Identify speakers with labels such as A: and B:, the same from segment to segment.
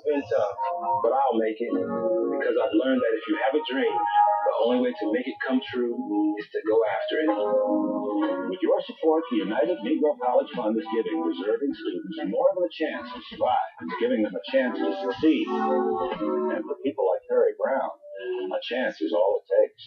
A: been tough, but I'll make it because I've learned that if you have a dream, the only way to make it come true is to go after it. With your support, the United Negro College Fund is giving deserving students more of a chance to survive. It's giving them a chance to succeed. And for people like Harry Brown, a chance is all it takes.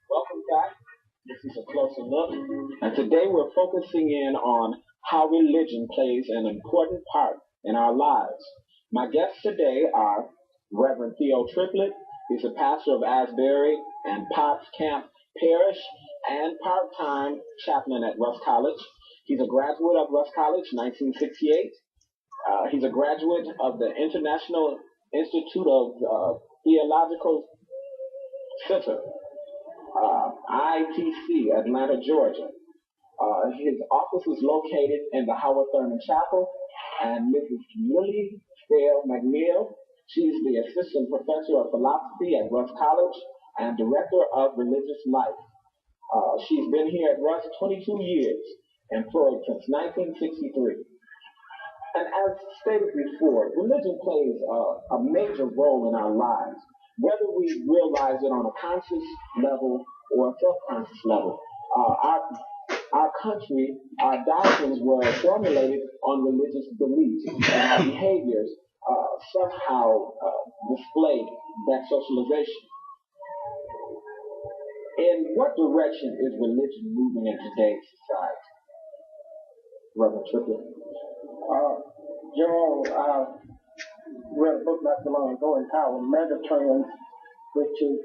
B: Welcome back. This is a closer look. And today we're focusing in on how religion plays an important part in our lives. My guests today are Reverend Theo Triplett. He's a pastor of Asbury and Potts Camp Parish and part-time chaplain at Russ College. He's a graduate of Russ College, 1968. He's a graduate of the International Institute of Theological Center, ITC, Atlanta, Georgia. His office is located in the Howard Thurman Chapel, and Mrs. Lily Dale McNeil, she's the assistant professor of philosophy at Russ College and director of religious life. She's been here at Russ 22 years, employed since 1963. And as stated before, religion plays a major role in our lives, whether we realize it on a conscious level or a subconscious level. Our country, our doctrines were formulated on religious beliefs, and our behaviors somehow display that socialization. In what direction is religion moving in today's society? Reverend Triplett.
C: General, I read a book not too long ago entitled Megatrends, which is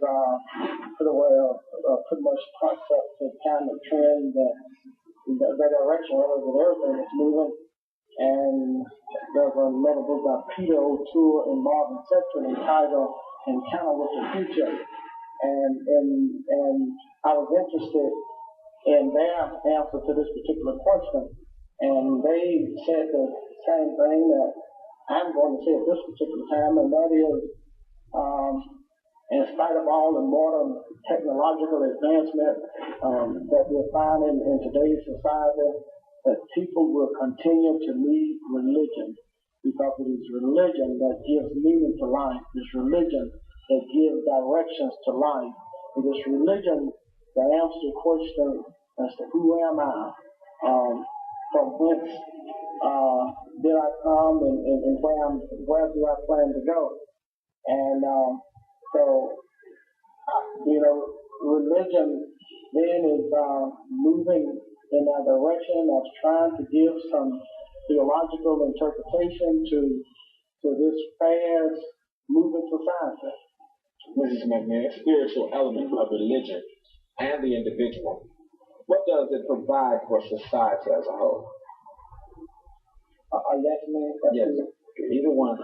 C: pretty much concepts of kind of trend that the direction of everything is moving. And there's another book by Peter O'Toole and Marvin Sexton entitled Encounter with the Future. And I was interested in their answer to this particular question. And they said the same thing that I'm going to say at this particular time, and that is, in spite of all the modern technological advancement that we're finding in today's society, that people will continue to need religion, because it is religion that gives meaning to life. It's religion that gives directions to life. It is religion that answers the question as to who am I, from whence did I come, and where do I plan to go. And religion then is moving in that direction of trying to give some theological interpretation to this fast moving society.
B: Mrs. McNair, spiritual element of religion and the individual. What does it provide for society as a whole?
C: Yes, ma'am.
B: Yes, either one.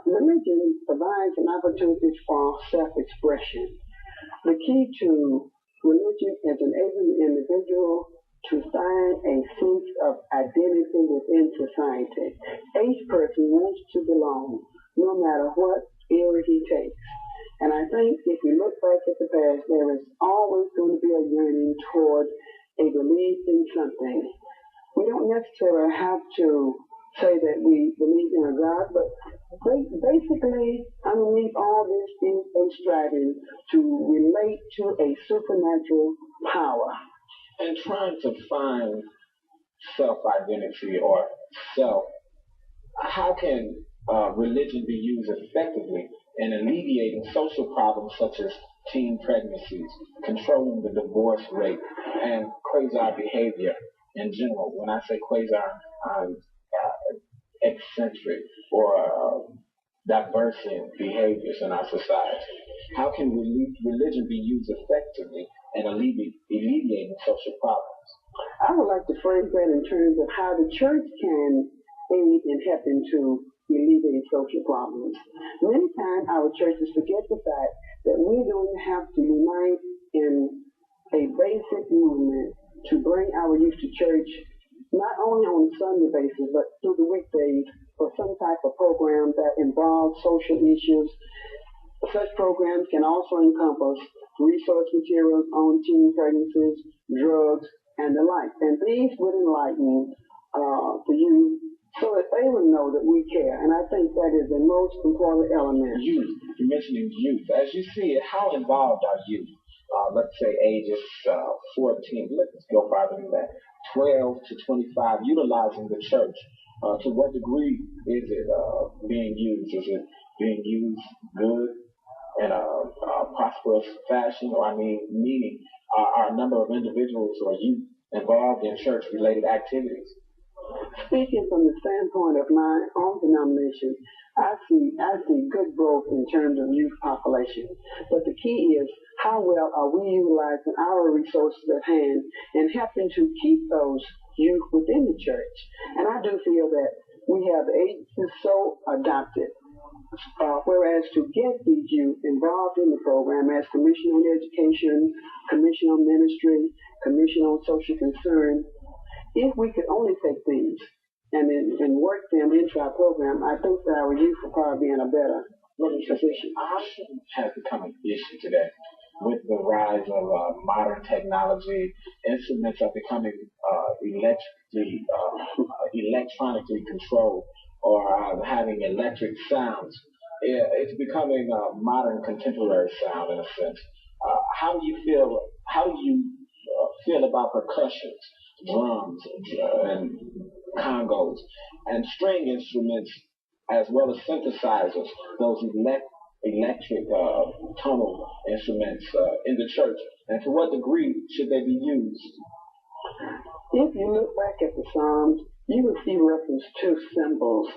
D: Religion provides an opportunity for self-expression. The key to religion is enabling the individual to find a sense of identity within society. Each person wants to belong, no matter what area he takes. And I think if we look back at the past, there is always going to be a yearning toward a belief in something. We don't necessarily have to say that we believe in a God, but basically underneath all this is a striving to relate to a supernatural power.
B: And trying to find self-identity or self, how can religion be used effectively in alleviating social problems such as teen pregnancies, controlling the divorce rate, and quasi behavior in general? When I say quasi, I'm eccentric or diverse in behaviors in our society. How can religion be used effectively in alleviating social problems?
D: I would like to phrase that in terms of how the church can aid in helping to alleviate social problems. Many times our churches forget the fact that we don't have to unite in a basic movement to bring our youth to church, not only on a Sunday basis, but through the weekdays for some type of program that involves social issues. Such programs can also encompass resource materials on teen pregnancies, drugs, and the like. And these would enlighten the youth so that they would know that we care. And I think that is the most important element.
B: Youth, you're mentioning youth. As you see it, how involved are youth? Let's say ages 14, let's go farther than that, 12 to 25, utilizing the church. To what degree is it being used? Is it being used good in a prosperous fashion? Or meaning are a number of individuals or youth involved in church-related activities?
D: Speaking from the standpoint of my own denomination, I see good growth in terms of youth population. But the key is how well are we utilizing our resources at hand and helping to keep those youth within the church. And I do feel that we have agencies so adopted. Whereas to get these youth involved in the program as Commission on Education, Commission on Ministry, Commission on Social Concern, if we could only take these and work them into our program, I think that our youth will probably be in a better position.
B: Options has become an issue today with the rise of modern technology. Instruments are becoming electronically controlled or having electric sounds. It's becoming a modern contemporary sound in a sense. How do you feel about percussions, drums, and congos, and string instruments, as well as synthesizers, those electric tonal instruments in the church, and to what degree should they be used?
D: If you look back at the Psalms, you will see reference to cymbals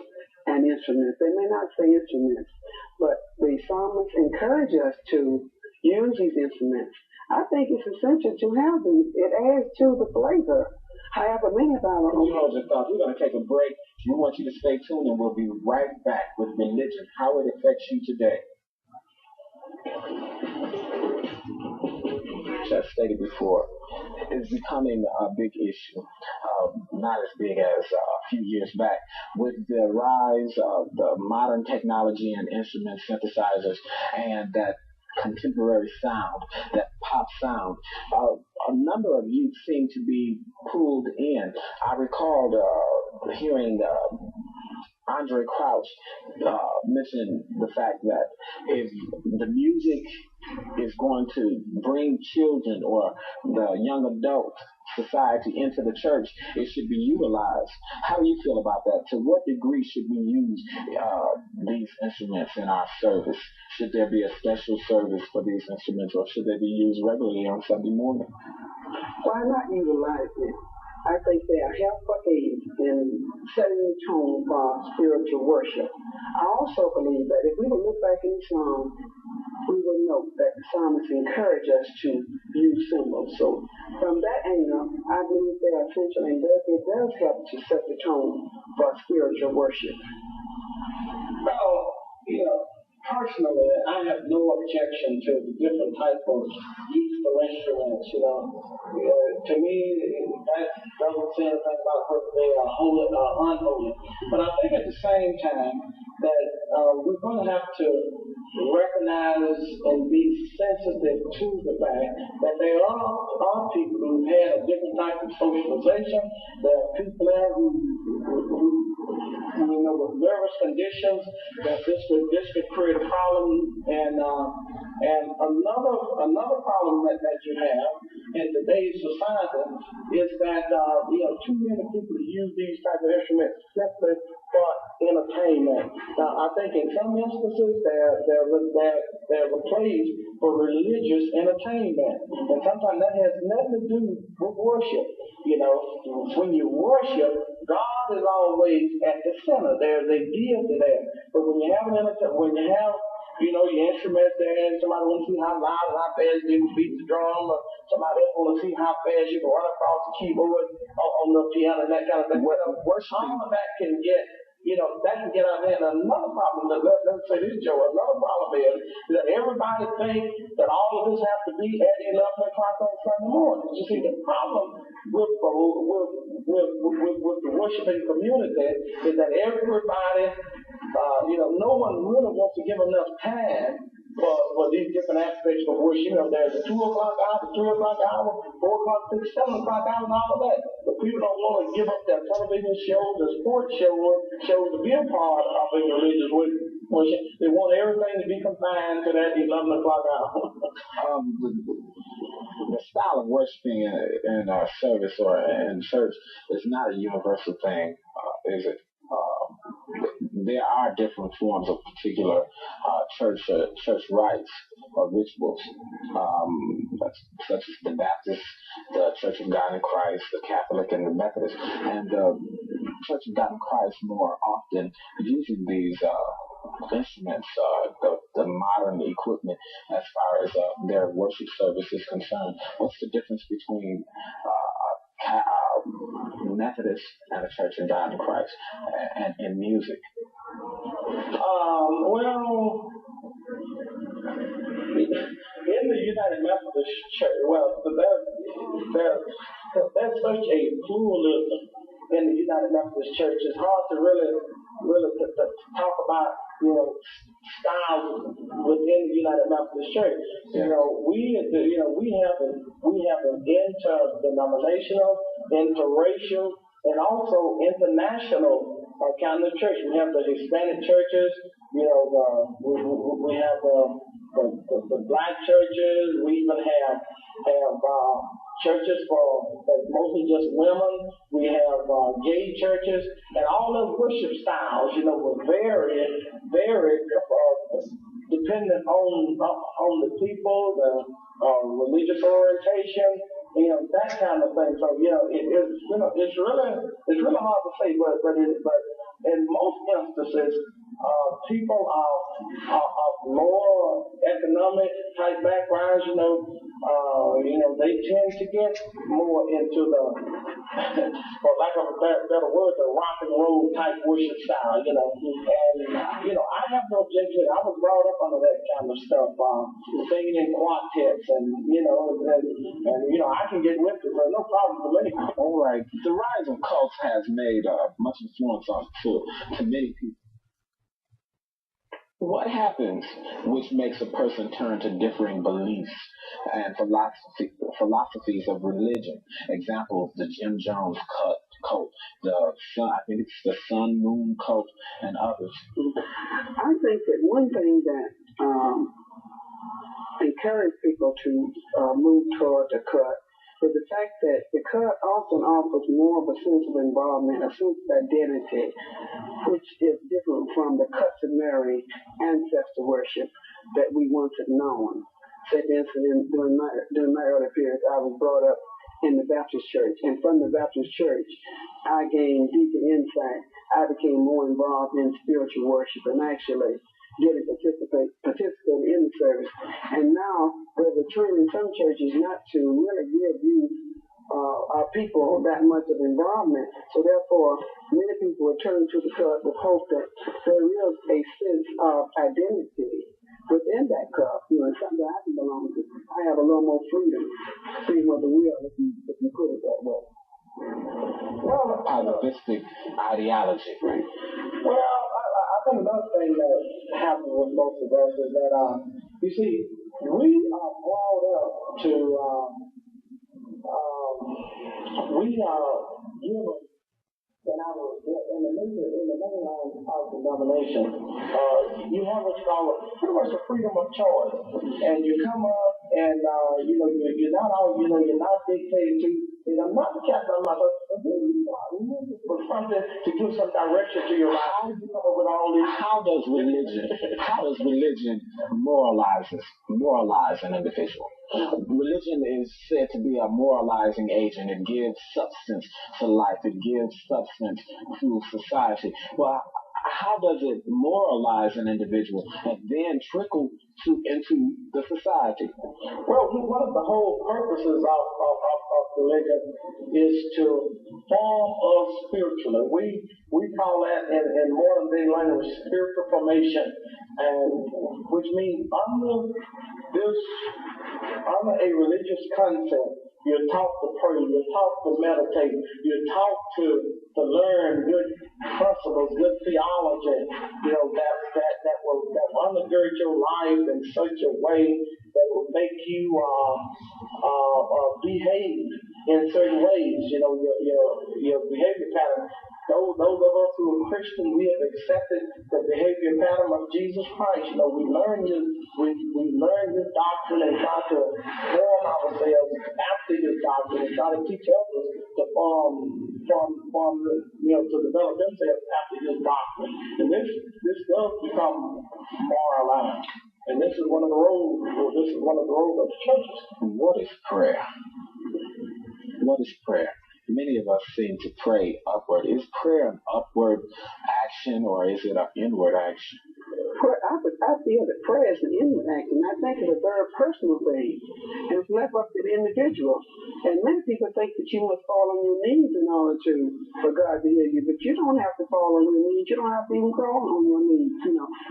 D: and instruments. They may not say instruments, but the psalmists encourage us to use these instruments. I think it's essential to have these. It adds to the flavor. However, many of our
B: you hold your thoughts. We're going to take a break. We want you to stay tuned, and we'll be right back with religion, how it affects you today. As stated before, is becoming a big issue, not as big as a few years back. With the rise of the modern technology and instrument synthesizers and that contemporary sound, that pop sound, a number of youth seem to be pulled in. I recalled hearing Andre Crouch mention the fact that if the music is going to bring children or the young adult society into the church, it should be utilized. How do you feel about that? To what degree should we use these instruments in our service? Should there be a special service for these instruments, or should they be used regularly on Sunday morning?
D: Why not utilize them? I think they are helpful aids in setting the tone for spiritual worship. I also believe that if we will look back in the Psalm, we will note that the psalmist encouraged us to use symbols. So from that angle, I believe they are essential, and it does help to set the tone for spiritual worship.
C: Well, personally, I have no objection to the different type of musical instruments. To me, that doesn't say anything about whether they are holy or unholy. But I think at the same time that we're going to have to recognize and be sensitive to the fact that there are people who had a different type of socialization. There are people there who with nervous conditions, that this could create a problem. And another problem that you have in today's society is that too many people use these type of instruments simply for entertainment. Now, I think in some instances they're replaced for religious entertainment, and sometimes that has nothing to do with worship. When you worship, God is always at the center. There's a deity there. But when you have your instruments there, and somebody wants to see how loud and how fast you can beat the drum, or somebody else wants to see how fast you can run across the keyboard on the piano and that kind of thing. Some of that can get that can get out of hand. Another problem, let's say this, Joe, another problem is that everybody thinks that all of this has to be at 11 o'clock on Sunday morning. You see, the problem with the worshiping community is that everybody, no one really wants to give enough time for these different aspects of worship. There's a 2 o'clock hour, 3 o'clock hour, 4 o'clock, 6, 7 o'clock hour, and all of that. But people don't want to give up their television shows, their sports shows to be a part of a religious worship. They want everything to be confined to that 11 o'clock hour.
B: The style of worshiping in service or in church is not a universal thing, is it? There are different forms of particular church rites or rituals, such as the Baptist, the Church of God in Christ, the Catholic, and the Methodist. And the Church of God in Christ more often using these instruments, the modern equipment as far as their worship service is concerned. What's the difference between Methodist and the Church of God in Christ and in music?
C: In the United Methodist Church, there's such a pluralism in the United Methodist Church. It's hard to really to talk about styles within the United Methodist Church. We have an interdenominational, interracial, and also international kind of church. We have the Hispanic churches. We have the black churches. We even have churches for mostly just women. We have gay churches, and all those worship styles, will vary depending on the people, the religious orientation, that kind of thing. So it's really hard to say, but in most instances, people of lower economic type backgrounds, they tend to get more into the, for lack of a better word, the rock and roll type worship style, And I have no objection. I was brought up under that kind of stuff, singing in quartets, and I can get with it, but no problem for me.
B: All right. The rise of cults has made much influence to many people. What happens which makes a person turn to differing beliefs and philosophies of religion? Examples: the Jim Jones cult, I think it's the Sun Moon cult, and others.
D: I think that one thing that encouraged people to move toward the cut is the fact that the cut often offers more of a sense of involvement, a sense of identity, which is different from the customary ancestor worship that we once had known. Say, for instance, during my early period, I was brought up in the Baptist church, and from the Baptist church, I gained deeper insight. I became more involved in spiritual worship and actually getting participate in the service. And now there's a trend in some churches not to really give youth our people that much of involvement. So therefore, many people will turn to the club with hope that there is a sense of identity within that club. Something that I can belong to. I have a little more freedom of the will, if you put it that way.
B: Well, positivistic ideology, right?
C: Well, I think another thing that happens with most of us is that, you see, we are brought up to, we are given in the mainline of the denomination, you have what's called pretty much the freedom of choice, and you come up and you're not dictated to. And I'm not the captain of myself. For something to give some direction to your life. How do you come up with all this?
B: How does religion moralize an individual? Religion is said to be a moralizing agent. It gives substance to life. It gives substance to society. Well, how does it moralize an individual and then trickle into the society?
C: Well, one of the whole purposes of religion is to form us spiritually. We call that in modern day language spiritual formation, and which means under a religious concept, you're taught to pray, you're taught to meditate, you're taught to learn good principles, good theology, that will undergird your life in such a way that will make you behave in certain ways. Your behavior pattern. Those of us who are Christian, we have accepted the behavior pattern of Jesus Christ. We learn this doctrine and try to form ourselves after this doctrine and try to teach others to to develop themselves after this doctrine. And this does become moralized. And this is one of the roles of the churches.
B: What is prayer? What is prayer? Many of us seem to pray upward. Is prayer an upward action or is it an inward action?
D: I feel that prayer is an inward action. I think it's a very personal thing. And it's left up to the individual. And many people think that you must fall on your knees in order for God to hear you. But you don't have to fall on your knees. You don't have to even crawl on your knees,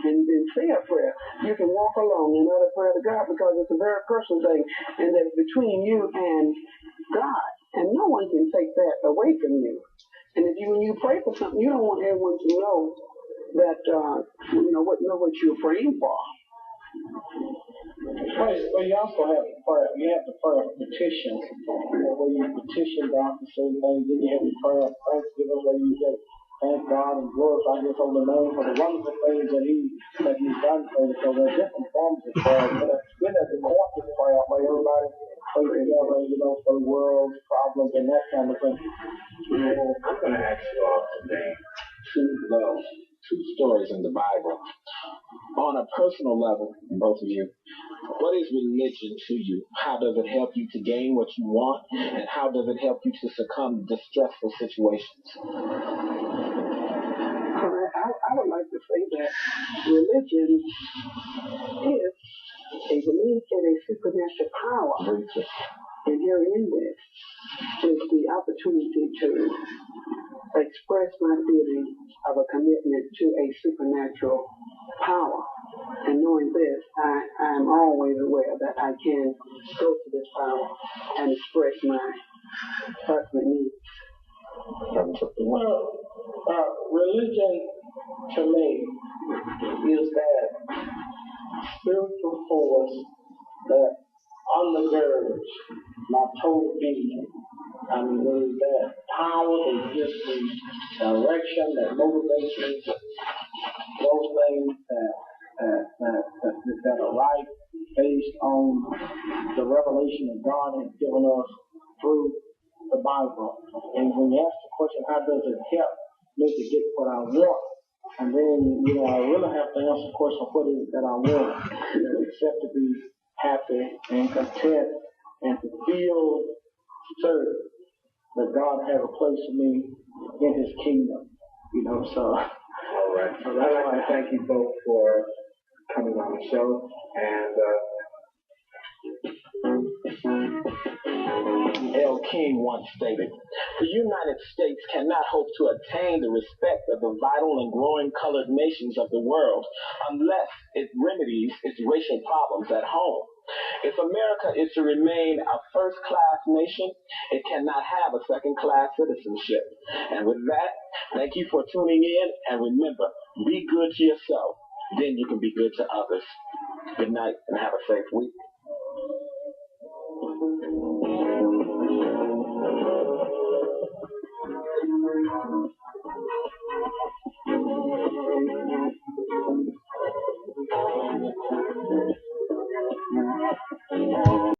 D: and then say a prayer. You can walk along and utter prayer to God because it's a very personal thing. And that's between you and God. And no one can take that away from you. And when you pray for something, you don't want everyone to know that what you're praying for.
C: Well, you also have prayer. You have the prayer of petition, where you petition God for certain things. Then you have the prayer of thanksgiving, where you say, thank God and glorify His holy name for the wonderful things that He's done for you. So there are different forms of prayer. But then there's the corporate prayer, where everybody prays together, for the world's problems and that kind of thing.
B: I'm going to ask you all today two stories in the Bible. On a personal level, both of you, what is religion to you? How does it help you to gain what you want? And how does it help you to succumb to stressful situations?
D: I would like to say that religion is a belief in a supernatural power. And herein this is the opportunity to express my feeling of a commitment to a supernatural power. And knowing this, I am always aware that I can go to this power and express my personal needs.
C: Well, religion to me is that spiritual force that undergirds my total being. I mean, there is that power that gives me direction, that motivates me to those things that are right based on the revelation that God has given us through the Bible. And when you ask the question, how does it help me to get what I want? And then, I really have to answer the question, what is it that I want? Except to be happy and content and to feel certain that God has a place for me in His kingdom. So.
B: All right. So I'd like to thank you both for coming on the show. And L. King once stated, the United States cannot hope to attain the respect of the vital and growing colored nations of the world unless it remedies its racial problems at home. If America is to remain a first-class nation, it cannot have a second-class citizenship. And with that, thank you for tuning in, and remember, be good to yourself, then you can be good to others. Good night, and have a safe week.